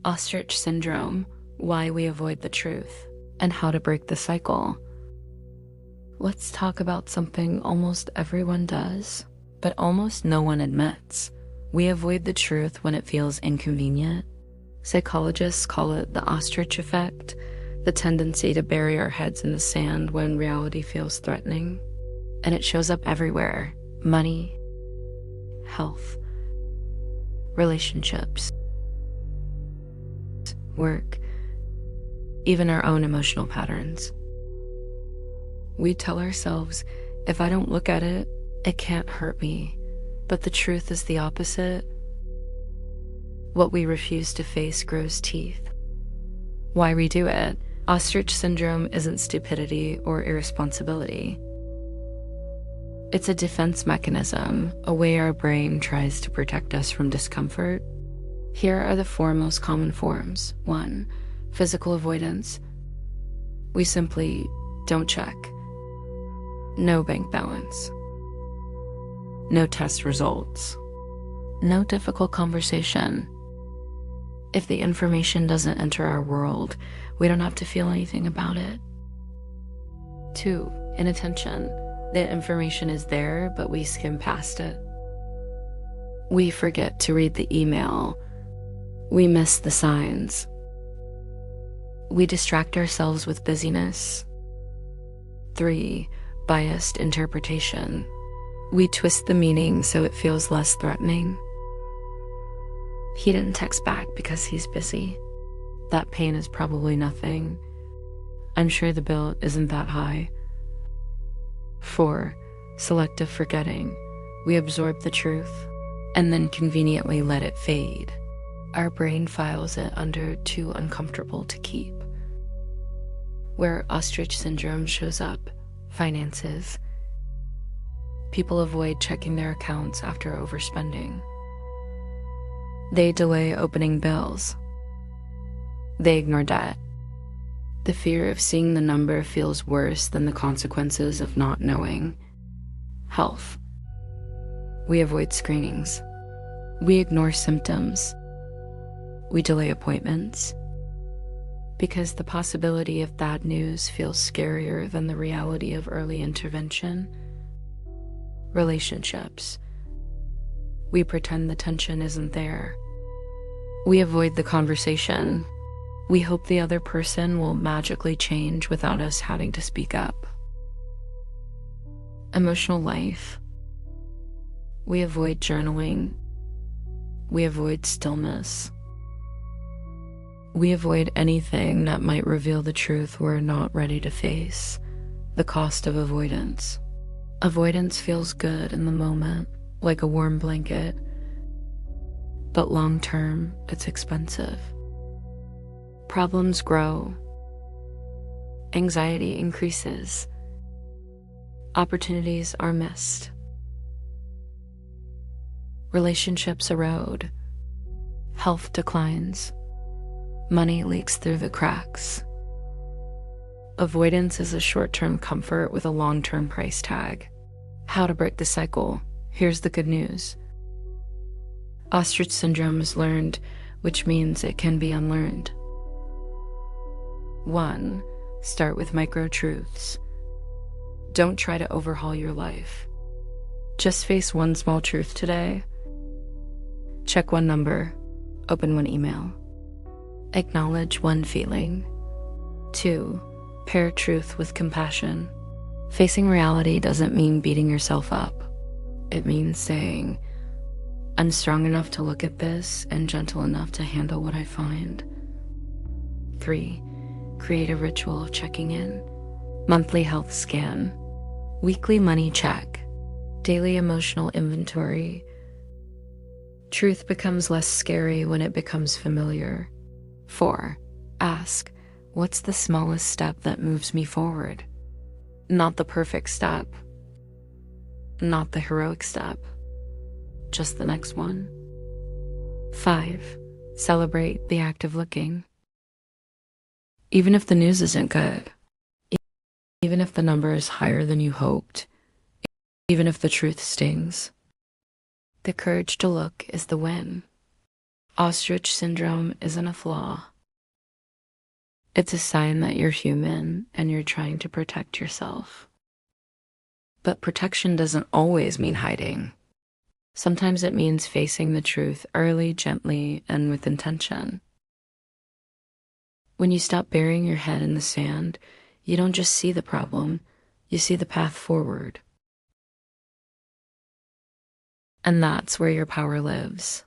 Ostrich syndrome, why we avoid the truth, and how to break the cycle. Let's talk about something almost everyone does, but almost no one admits. We avoid the truth when it feels inconvenient. Psychologists call it the ostrich effect, the tendency to bury our heads in the sand when reality feels threatening. And it shows up everywhere: money, health, relationships, work, even our own emotional patterns. We tell ourselves, if I don't look at it, it can't hurt me. But the truth is the opposite. What we refuse to face grows teeth. Why redo it? Ostrich syndrome isn't stupidity or irresponsibility. It's a defense mechanism, a way our brain tries to protect us from discomfort. Here are the 4 most common forms. 1. Physical avoidance. We simply don't check. No bank balance. No test results. No difficult conversation. If the information doesn't enter our world, we don't have to feel anything about it. 2. Inattention. The information is there, but we skim past it. We forget to read the email. We miss the signs. We distract ourselves with busyness. 3. Biased interpretation. We twist the meaning so it feels less threatening. He didn't text back because he's busy. That pain is probably nothing. I'm sure the bill isn't that high. 4. Selective forgetting. We absorb the truth and then conveniently let it fade. Our brain files it under too uncomfortable to keep. Where ostrich syndrome shows up: finances. People avoid checking their accounts after overspending. They delay opening bills. They ignore debt. The fear of seeing the number feels worse than the consequences of not knowing. Health. We avoid screenings. We ignore symptoms. We delay appointments. Because the possibility of bad news feels scarier than the reality of early intervention. Relationships. We pretend the tension isn't there. We avoid the conversation. We hope the other person will magically change without us having to speak up. Emotional life. We avoid journaling. We avoid stillness. We avoid anything that might reveal the truth we're not ready to face. The cost of avoidance. Avoidance feels good in the moment, like a warm blanket. But long term, it's expensive. Problems grow. Anxiety increases. Opportunities are missed. Relationships erode. Health declines. Money leaks through the cracks. Avoidance is a short-term comfort with a long-term price tag. How to break the cycle? Here's the good news. Ostrich syndrome is learned, which means it can be unlearned. 1. Start with micro-truths. Don't try to overhaul your life. Just face one small truth today. Check one number. Open one email. Acknowledge one feeling. 2. Pair truth with compassion. Facing reality doesn't mean beating yourself up. It means saying, I'm strong enough to look at this and gentle enough to handle what I find. 3. Create a ritual of checking in. Monthly health scan. Weekly money check. Daily emotional inventory. Truth becomes less scary when it becomes familiar. 4. Ask, what's the smallest step that moves me forward? Not the perfect step. Not the heroic step. Just the next one. 5. Celebrate the act of looking. Even if the news isn't good, even if the number is higher than you hoped, even if the truth stings, the courage to look is the win. Ostrich syndrome isn't a flaw. It's a sign that you're human and you're trying to protect yourself. But protection doesn't always mean hiding. Sometimes it means facing the truth early, gently, and with intention. When you stop burying your head in the sand, you don't just see the problem, you see the path forward. And that's where your power lives.